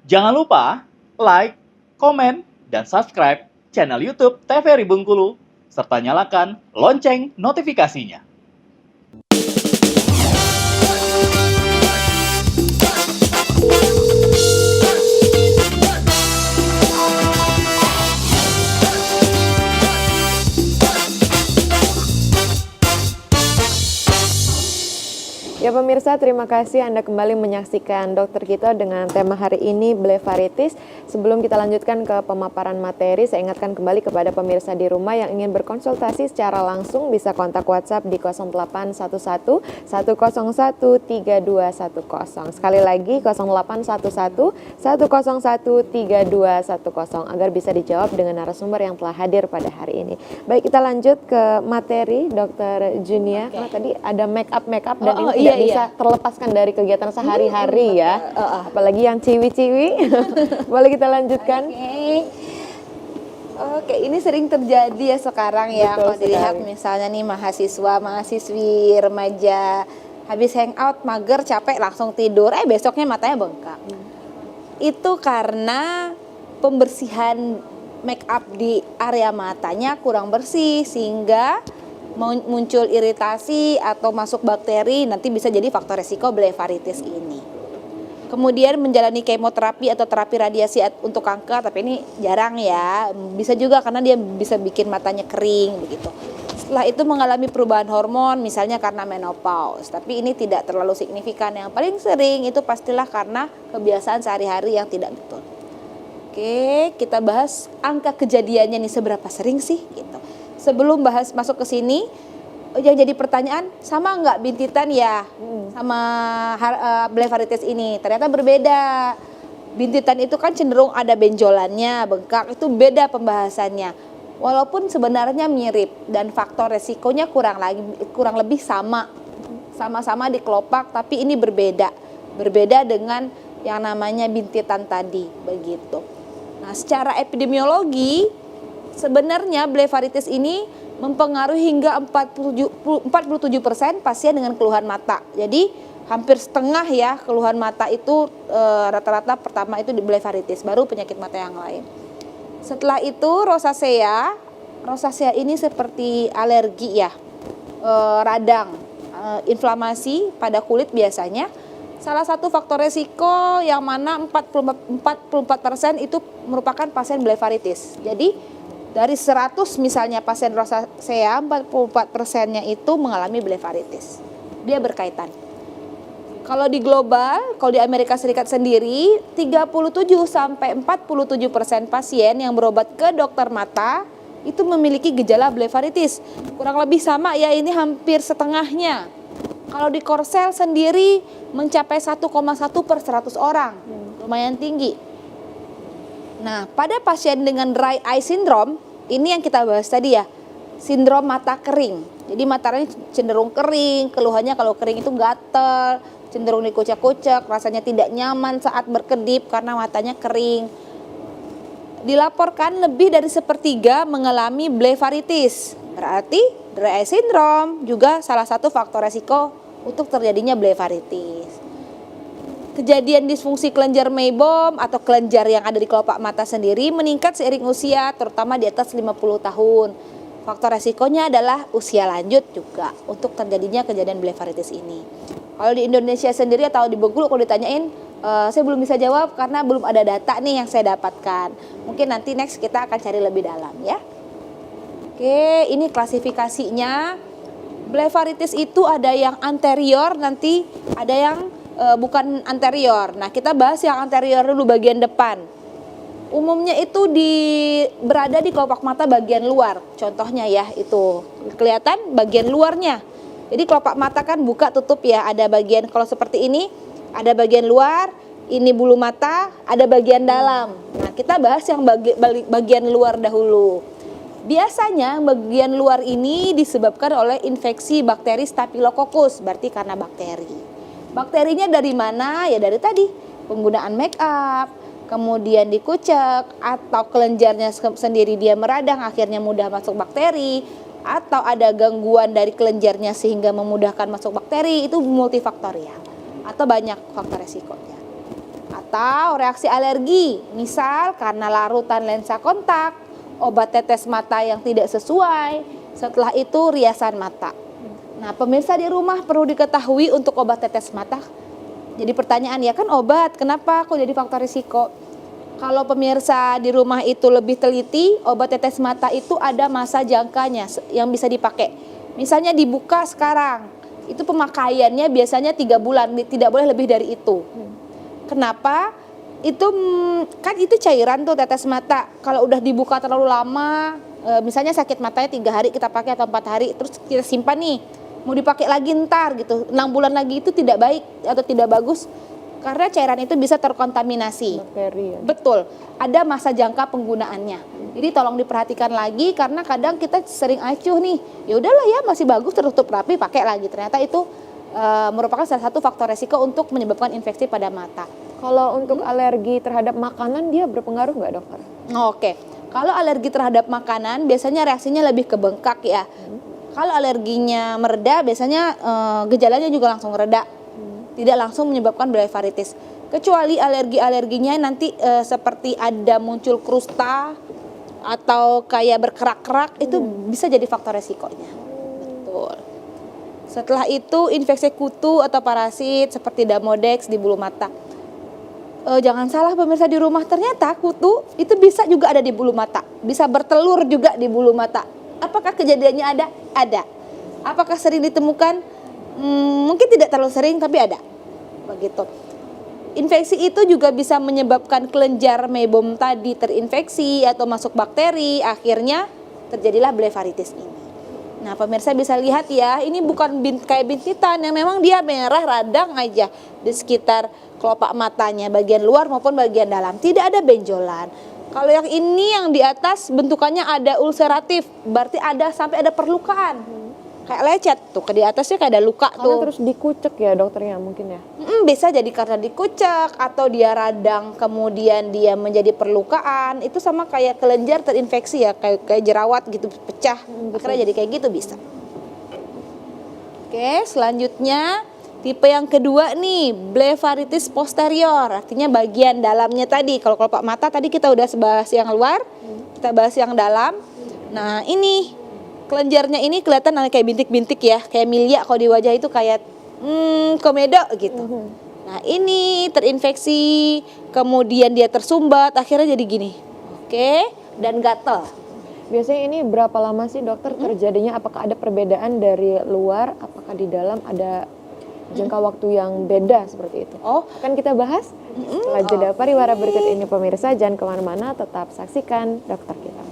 Jangan lupa like, komen, dan subscribe channel YouTube TVRI Bengkulu, serta nyalakan lonceng notifikasinya. Ya pemirsa, terima kasih Anda kembali menyaksikan Dokter Kita dengan tema hari ini blefaritis. Sebelum kita lanjutkan ke pemaparan materi, saya ingatkan kembali kepada pemirsa di rumah yang ingin berkonsultasi secara langsung bisa kontak WhatsApp di 0811 101 3210. Sekali lagi 0811 101 3210 agar bisa dijawab dengan narasumber yang telah hadir pada hari ini. Baik, kita lanjut ke materi Dokter Junia. Karena tadi ada make up dan ini tidak bisa terlepaskan dari kegiatan sehari-hari ya. Apalagi yang ciwi-ciwi. Boleh kita lanjutkan? Oke, ini sering terjadi ya sekarang ya. Betul kalau dilihat sekali. misalnya nih mahasiswi, remaja habis hangout, mager, capek langsung tidur, besoknya matanya bengkak. Itu karena pembersihan make up di area matanya kurang bersih sehingga muncul iritasi atau masuk bakteri, nanti bisa jadi faktor resiko blefaritis ini. Kemudian menjalani kemoterapi atau terapi radiasi untuk kanker, tapi ini jarang ya. Bisa juga karena dia bisa bikin matanya kering begitu. Setelah itu mengalami perubahan hormon, misalnya karena menopause, tapi ini tidak terlalu signifikan. Yang paling sering itu pastilah karena kebiasaan sehari-hari yang tidak betul. Oke, kita bahas angka kejadiannya nih, seberapa sering sih gitu. Sebelum masuk ke sini, yang jadi pertanyaan, sama nggak bintitan ya sama blefaritis ini? Ternyata berbeda. Bintitan itu kan cenderung ada benjolannya, bengkak, itu beda pembahasannya. Walaupun sebenarnya mirip dan faktor resikonya kurang lebih sama-sama di kelopak, tapi ini berbeda dengan yang namanya bintitan tadi begitu. Nah, secara epidemiologi sebenarnya blefaritis ini mempengaruhi hingga 47% pasien dengan keluhan mata. Jadi hampir setengah ya keluhan mata itu rata-rata pertama itu di blefaritis, baru penyakit mata yang lain. Setelah itu rosacea ini seperti alergi ya, radang, inflamasi pada kulit biasanya. Salah satu faktor resiko yang mana 44% itu merupakan pasien blefaritis. Jadi dari 100 misalnya pasien rosacea, 44%-nya itu mengalami blefaritis. Dia berkaitan. Kalau di global, kalau di Amerika Serikat sendiri, 37-47% pasien yang berobat ke dokter mata itu memiliki gejala blefaritis. Kurang lebih sama ya, ini hampir setengahnya. Kalau di Korsel sendiri mencapai 1,1 per 100 orang. Lumayan tinggi. Nah, pada pasien dengan dry eye syndrome, ini yang kita bahas tadi ya, sindrom mata kering. Jadi matanya cenderung kering, keluhannya kalau kering itu gatel, cenderung dikucek-kucek, rasanya tidak nyaman saat berkedip karena matanya kering. Dilaporkan lebih dari sepertiga mengalami blefaritis. Berarti dry eye syndrome juga salah satu faktor resiko untuk terjadinya blefaritis. Kejadian disfungsi kelenjar meibom atau kelenjar yang ada di kelopak mata sendiri meningkat seiring usia, terutama di atas 50 tahun. Faktor resikonya adalah usia lanjut juga untuk terjadinya kejadian blefaritis ini. Kalau di Indonesia sendiri atau di Bengkulu kalau ditanyain, saya belum bisa jawab karena belum ada data nih yang saya dapatkan. Mungkin nanti next kita akan cari lebih dalam ya. Oke, ini klasifikasinya. Blefaritis itu ada yang anterior, nanti ada yang bukan anterior. Nah, kita bahas yang anterior dulu, bagian depan. Umumnya itu berada di kelopak mata bagian luar. Contohnya ya, itu kelihatan bagian luarnya. Jadi kelopak mata kan buka tutup ya, ada bagian kalau seperti ini, ada bagian luar, ini bulu mata, ada bagian dalam. Nah, kita bahas yang bagian luar dahulu. Biasanya bagian luar ini disebabkan oleh infeksi bakteri Staphylococcus, berarti karena bakteri. Bakterinya dari mana? Ya dari tadi, penggunaan make up, kemudian dikucek, atau kelenjarnya sendiri dia meradang akhirnya mudah masuk bakteri, atau ada gangguan dari kelenjarnya sehingga memudahkan masuk bakteri, itu multifaktorial atau banyak faktor resikonya. Atau reaksi alergi, misal karena larutan lensa kontak, obat tetes mata yang tidak sesuai, setelah itu riasan mata. Nah, pemirsa di rumah perlu diketahui untuk obat tetes mata. Jadi pertanyaan, ya kan obat, kenapa kok jadi faktor risiko? Kalau pemirsa di rumah itu lebih teliti, obat tetes mata itu ada masa jangkanya yang bisa dipakai. Misalnya dibuka sekarang, itu pemakaiannya biasanya 3 bulan, tidak boleh lebih dari itu. Kenapa? Itu kan itu cairan tuh tetes mata. Kalau udah dibuka terlalu lama, misalnya sakit matanya 3 hari kita pakai atau 4 hari, terus kita simpan nih, mau dipakai lagi ntar gitu, 6 bulan lagi itu tidak baik atau tidak bagus. Karena cairan itu bisa terkontaminasi. Bakteri ya. Betul, ada masa jangka penggunaannya. Jadi tolong diperhatikan lagi karena kadang kita sering acuh nih. Ya udahlah ya, masih bagus tertutup rapi, pakai lagi. Ternyata itu merupakan salah satu faktor resiko untuk menyebabkan infeksi pada mata. Kalau untuk alergi terhadap makanan dia berpengaruh nggak dokter? Oke, kalau alergi terhadap makanan biasanya reaksinya lebih ke bengkak ya. Kalau alerginya mereda biasanya gejalanya juga langsung reda. Tidak langsung menyebabkan blefaritis. Kecuali alerginya nanti seperti ada muncul krusta atau kayak berkerak-kerak, itu bisa jadi faktor resikonya. Betul. Setelah itu infeksi kutu atau parasit seperti Demodex di bulu mata. Jangan salah pemirsa di rumah, ternyata kutu itu bisa juga ada di bulu mata. Bisa bertelur juga di bulu mata. Apakah kejadiannya ada? Ada. Apakah sering ditemukan? Mungkin tidak terlalu sering tapi ada. Begitu. Infeksi itu juga bisa menyebabkan kelenjar mebom tadi terinfeksi atau masuk bakteri, akhirnya terjadilah blefaritis ini. Nah, pemirsa bisa lihat ya, ini bukan kayak bintitan yang memang dia merah radang aja di sekitar kelopak matanya, bagian luar maupun bagian dalam. Tidak ada benjolan. Kalau yang ini yang di atas bentukannya ada ulceratif, berarti ada sampai ada perlukaan. Kayak lecet tuh, ke di atasnya kayak ada luka Karena tuh. terus dikucek ya dokternya mungkin ya. Bisa jadi karena dikucek atau dia radang kemudian dia menjadi perlukaan. Itu sama kayak kelenjar terinfeksi ya, kayak jerawat gitu pecah. Akhirnya jadi kayak gitu bisa. Oke, selanjutnya tipe yang kedua nih, blefaritis posterior. Artinya bagian dalamnya tadi. Kalau kelopak mata tadi kita udah bahas yang luar, kita bahas yang dalam. Nah, ini kelenjarnya ini kelihatan kayak bintik-bintik ya, kayak milia kalau di wajah itu kayak komedo gitu. Nah, ini terinfeksi, kemudian dia tersumbat, akhirnya jadi gini. Oke, dan gatel. Biasanya ini berapa lama sih dokter terjadinya? Apakah ada perbedaan dari luar? Apakah di dalam ada jangka waktu yang beda seperti itu? Oh, Akan kita bahas setelah jeda pariwara berikut ini pemirsa. Jangan kemana-mana, tetap saksikan dokter kita.